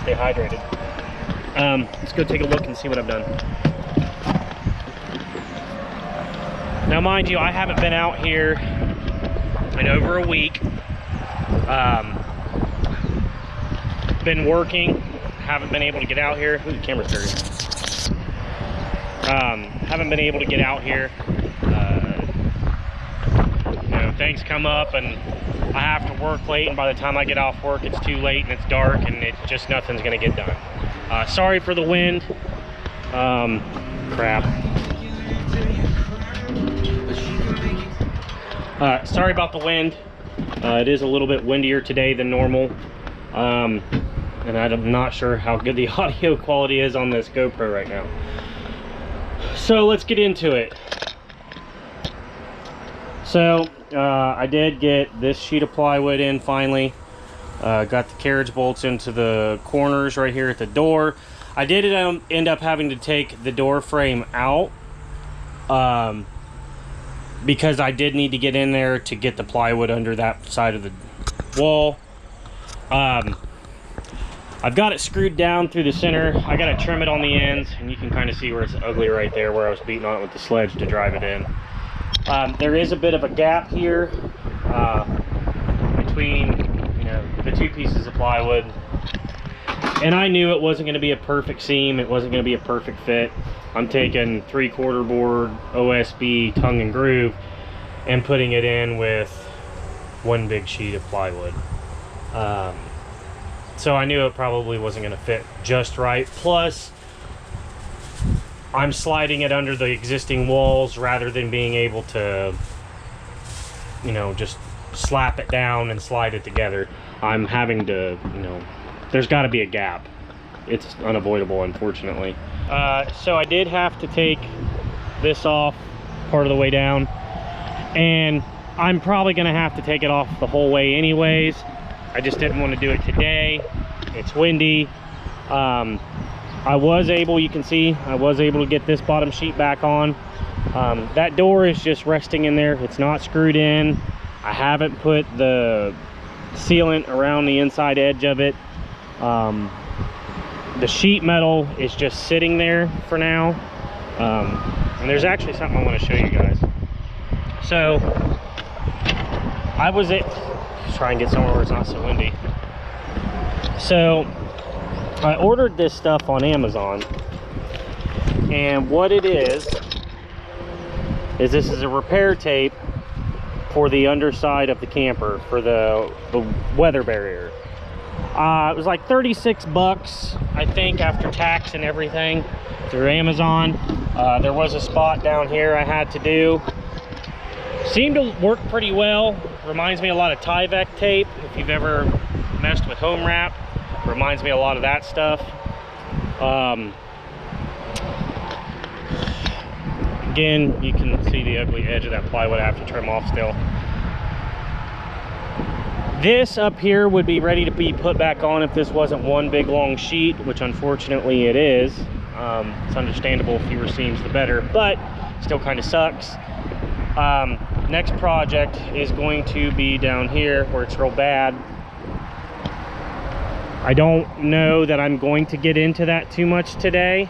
stay hydrated. Let's go take a look and see what I've done. Now, mind you, I haven't been out here in over a week. Been working, haven't been able to get out here. Ooh, the camera's dirty. Haven't been able to get out here. You know, things come up and I have to work late, and by the time I get off work, it's too late and it's dark and it's just nothing's gonna get done. Sorry for the wind. Crap. Sorry about the wind. It is a little bit windier today than normal. And I'm not sure how good the audio quality is on this GoPro right now. So let's get into it. So I did get this sheet of plywood in finally. Got the carriage bolts into the corners right here at the door. I did end up having to take the door frame out because I did need to get in there to get the plywood under that side of the wall. I've got it screwed down through the center. I got to trim it on the ends, and you can kind of see where it's ugly right there where I was beating on it with the sledge to drive it in. There is a bit of a gap here between, you know, the two pieces of plywood, and I knew it wasn't going to be a perfect seam. It wasn't going to be a perfect fit. I'm taking 3/4 board OSB tongue and groove and putting it in with one big sheet of plywood. So I knew it probably wasn't going to fit just right. Plus, I'm sliding it under the existing walls rather than being able to, you know, just slap it down and slide it together. I'm having to, you know, there's got to be a gap. It's unavoidable, unfortunately. So I did have to take this off part of the way down, and I'm probably going to have to take it off the whole way anyways. I just didn't want to do it today. It's windy. I was able, you can see, I was able to get this bottom sheet back on. That door is just resting in there. It's not screwed in. I haven't put the sealant around the inside edge of it. The sheet metal is just sitting there for now. And there's actually something I want to show you guys. So I was at, try and get somewhere where it's not so windy. So I ordered this stuff on Amazon, and what it is this is a repair tape for the underside of the camper for the weather barrier. It was like 36 bucks, I think, after tax and everything, through Amazon. There was a spot down here I had to do. Seemed to work pretty well. Reminds me a lot of Tyvek tape. If you've ever messed with home wrap, reminds me a lot of that stuff. Again, you can see the ugly edge of that plywood I have to trim off still. This up here would be ready to be put back on if this wasn't one big long sheet, which unfortunately it is. It's understandable, fewer seams the better, but still kind of sucks. Next project is going to be down here where it's real bad. I don't know that I'm going to get into that too much today.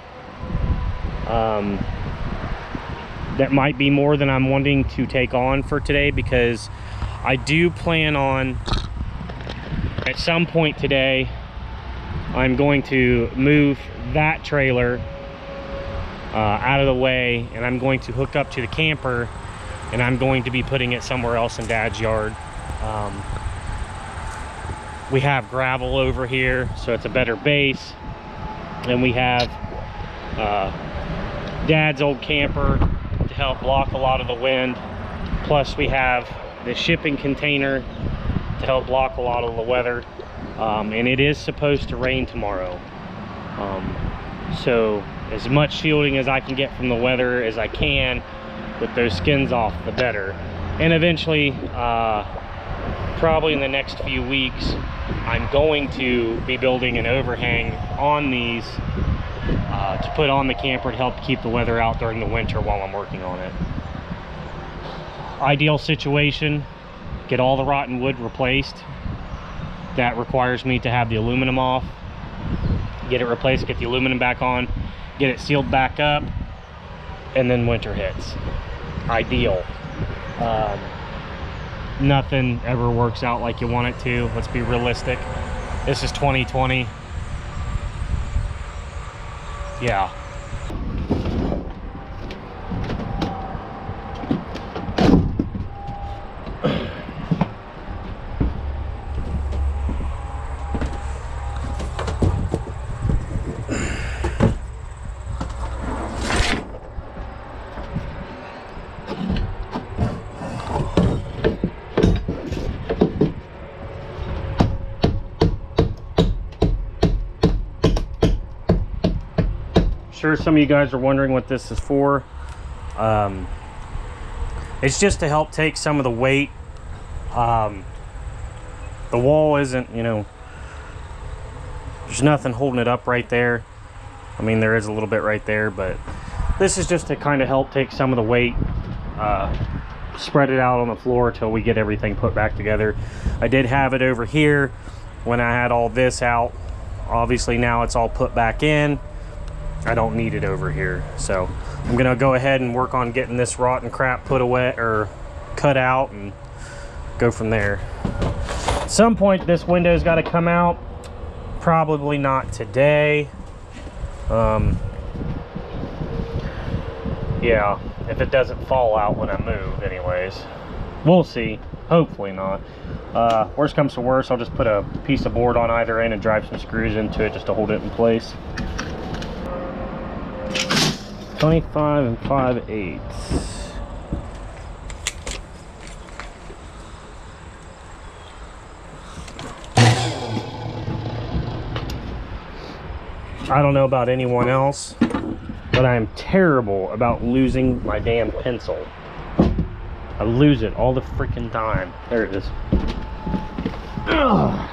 That might be more than I'm wanting to take on for today, because I do plan on, at some point today, I'm going to move that trailer out of the way, and I'm going to hook up to the camper, and I'm going to be putting it somewhere else in Dad's yard. We have gravel over here, so it's a better base. And we have Dad's old camper to help block a lot of the wind. Plus we have the shipping container to help block a lot of the weather. And it is supposed to rain tomorrow. So as much shielding as I can get from the weather as I can with those skins off, the better. And eventually, probably in the next few weeks, I'm going to be building an overhang on these to put on the camper to help keep the weather out during the winter while I'm working on it. Ideal situation, get all the rotten wood replaced. That requires me to have the aluminum off. get it replaced, get the aluminum back on, get it sealed back up, and then winter hits. Ideal. Nothing ever works out like you want it to. Let's be realistic. This is 2020. Yeah. Sure, some of you guys are wondering what this is for. It's just to help take some of the weight. The wall isn't, you know, there's nothing holding it up right there. I mean, there is a little bit right there, but this is just to kind of help take some of the weight, spread it out on the floor till we get everything put back together. I did have it over here when I had all this out. Obviously now it's all put back in. I don't need it over here, so I'm gonna go ahead and work on getting this rotten crap put away or cut out and go from there. At some point this window's got to come out. Probably not today. Yeah, if it doesn't fall out when I move anyways. We'll see. Hopefully not. Worst comes to worst, I'll just put a piece of board on either end and drive some screws into it just to hold it in place. 25 5/8. I don't know about anyone else, but I am terrible about losing my damn pencil. I lose it all the freaking time. There it is. Ugh.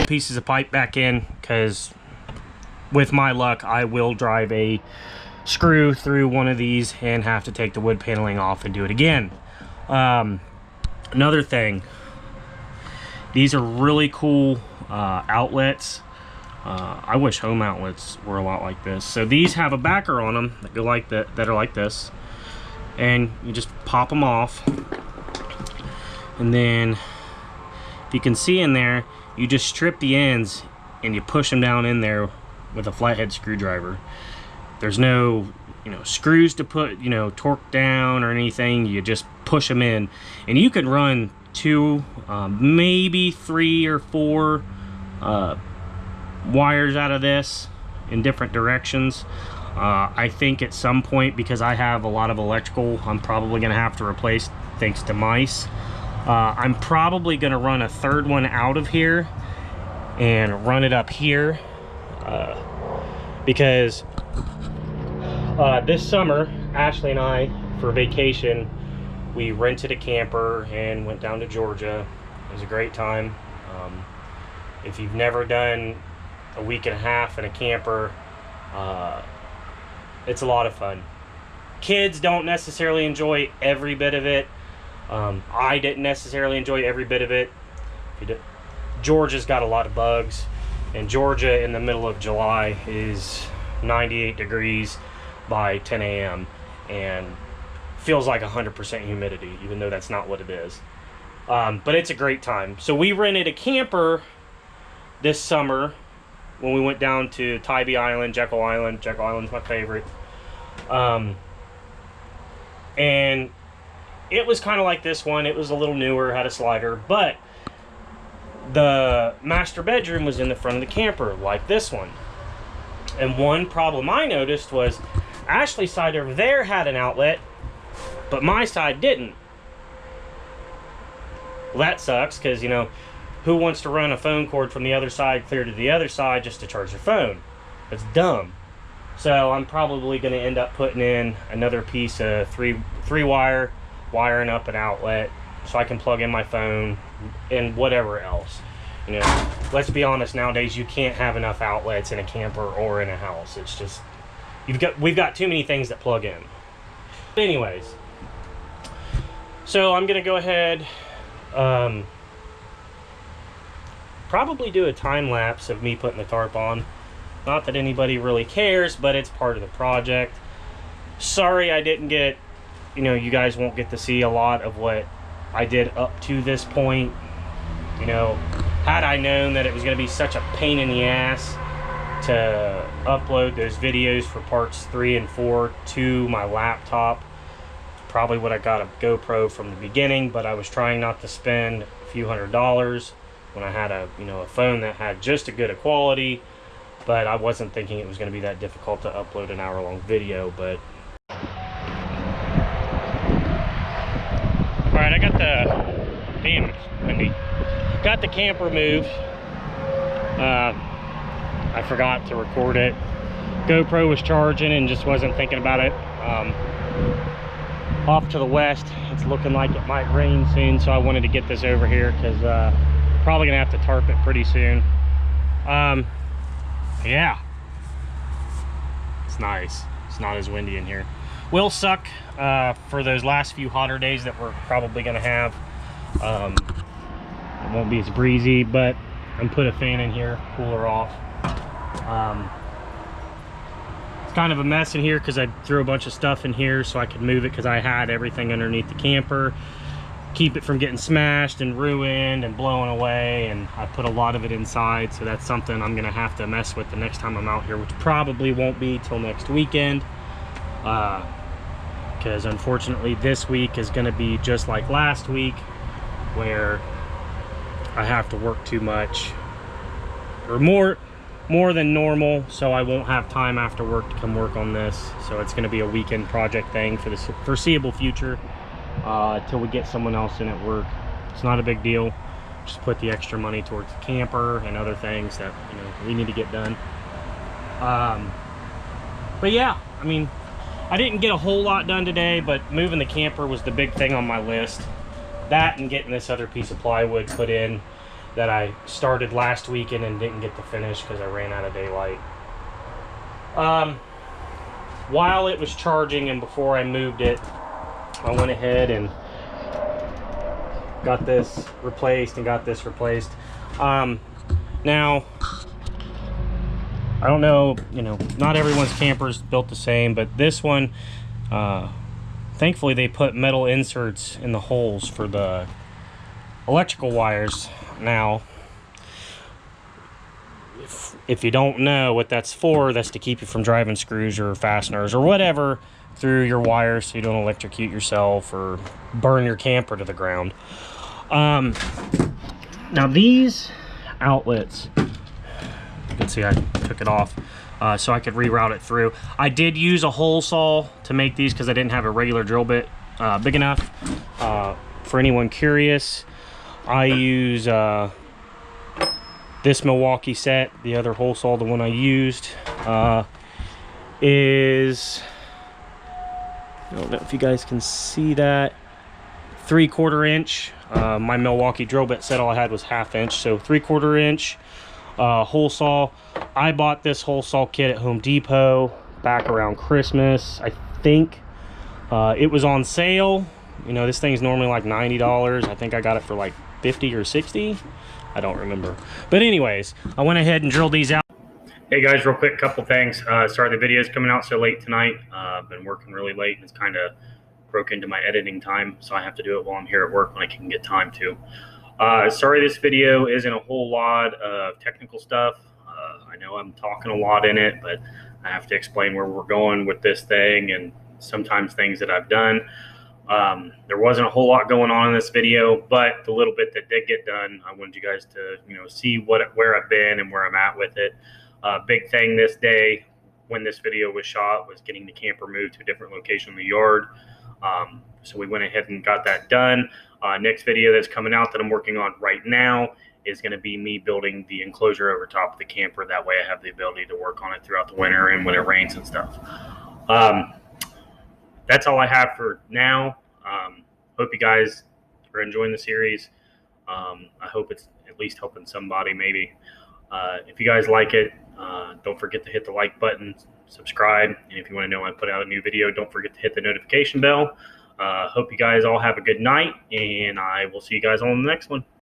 Pieces of pipe back in, because with my luck I will drive a screw through one of these and have to take the wood paneling off and do it again. Another thing, these are really cool outlets. I wish home outlets were a lot like this. So these have a backer on them that go like that, that are like this, and you just pop them off, and then if you can see in there, you just strip the ends and you push them down in there with a flathead screwdriver. There's no, you know, screws to put, you know, torque down or anything. You just push them in, and you can run 2, maybe 3 or 4 wires out of this in different directions. I think at some point, because I have a lot of electrical, I'm probably going to have to replace thanks to mice. I'm probably going to run a third one out of here and run it up here, because this summer, Ashley and I, for vacation, we rented a camper and went down to Georgia. It was a great time. If you've never done a week and a half in a camper, it's a lot of fun. Kids don't necessarily enjoy every bit of it. I didn't necessarily enjoy every bit of it. Georgia's got a lot of bugs, and Georgia in the middle of July is 98 degrees by 10 a.m. and feels like 100% humidity, even though that's not what it is. But it's a great time. So we rented a camper this summer when we went down to Tybee Island, Jekyll Island. Jekyll Island's my favorite. And it was kind of like this one. It was a little newer, had a slider, but the master bedroom was in the front of the camper, like this one. And one problem I noticed was Ashley's side over there had an outlet, but my side didn't. Well, that sucks, because, you know, who wants to run a phone cord from the other side clear to the other side just to charge your phone? That's dumb. So I'm probably going to end up putting in another piece of three wire, wiring up an outlet so I can plug in my phone and whatever else. You know, let's be honest, nowadays you can't have enough outlets in a camper or in a house. It's just, we've got too many things that plug in. But anyways, so I'm going to go ahead, probably do a time lapse of me putting the tarp on. Not that anybody really cares, but it's part of the project. Sorry I didn't get, you know, you guys won't get to see a lot of what I did up to this point. You know, had I known that it was going to be such a pain in the ass to upload those videos for parts 3 and 4 to my laptop, probably would have got a GoPro from the beginning, but I was trying not to spend a few $100s when I had a, you know, a phone that had just a good quality. But I wasn't thinking it was going to be that difficult to upload an hour-long video. But all right, I got the, damn, it's windy. Got the camper moved. I forgot to record it. GoPro was charging and just wasn't thinking about it. Off to the west, it's looking like it might rain soon, so I wanted to get this over here because probably gonna have to tarp it pretty soon. Yeah, it's nice. It's not as windy in here. Will suck for those last few hotter days that we're probably gonna have. It won't be as breezy, but I'm put a fan in here, cool her off. It's kind of a mess in here because I threw a bunch of stuff in here so I could move it, because I had everything underneath the camper, keep it from getting smashed and ruined and blowing away, and I put a lot of it inside, so that's something I'm gonna have to mess with the next time I'm out here, which probably won't be till next weekend, because unfortunately this week is gonna be just like last week, where I have to work too much, or more than normal, so I won't have time after work to come work on this. So it's gonna be a weekend project thing for the foreseeable future, till we get someone else in at work. It's not a big deal. Just put the extra money towards the camper and other things that, you know, we need to get done. But yeah, I mean, I didn't get a whole lot done today, but moving the camper was the big thing on my list. That and getting this other piece of plywood put in that I started last weekend and didn't get to finish because I ran out of daylight. While it was charging and before I moved it, I went ahead and got this replaced and got this replaced. Now, I don't know, you know, not everyone's camper's built the same, but this one, thankfully they put metal inserts in the holes for the electrical wires. Now, if you don't know what that's for, that's to keep you from driving screws or fasteners or whatever through your wires so you don't electrocute yourself or burn your camper to the ground. Now these outlets can see I took it off so I could reroute it through. I did use a hole saw to make these because I didn't have a regular drill bit big enough. For anyone curious, I use this Milwaukee set. The other hole saw, the one I used, is, I don't know if you guys can see that, 3/4 inch. My Milwaukee drill bit set, all I had was 1/2 inch, so 3/4 inch hole saw. I bought this hole saw kit at Home Depot back around Christmas, I think. It was on sale. You know, this thing's normally like $90. I think I got it for like 50 or 60. I don't remember. But anyways, I went ahead and drilled these out. Hey guys, real quick, couple things. Sorry the video's coming out so late tonight. I've been working really late and it's kind of broke into my editing time, so I have to do it while I'm here at work when I can get time to. Sorry this video isn't a whole lot of technical stuff. I know I'm talking a lot in it, but I have to explain where we're going with this thing and sometimes things that I've done. There wasn't a whole lot going on in this video, but the little bit that did get done, I wanted you guys to, see where I've been and where I'm at with it. Big thing this day when this video was shot was getting the camper moved to a different location in the yard. So we went ahead and got that done. Next video that's coming out that I'm working on right now is going to be me building the enclosure over top of the camper. That way I have the ability to work on it throughout the winter and when it rains and stuff. That's all I have for now. Hope you guys are enjoying the series. I hope it's at least helping somebody maybe. If you guys like it, don't forget to hit the like button, subscribe, and if you want to know when I put out a new video, don't forget to hit the notification bell. Hope you guys all have a good night, and I will see you guys on the next one.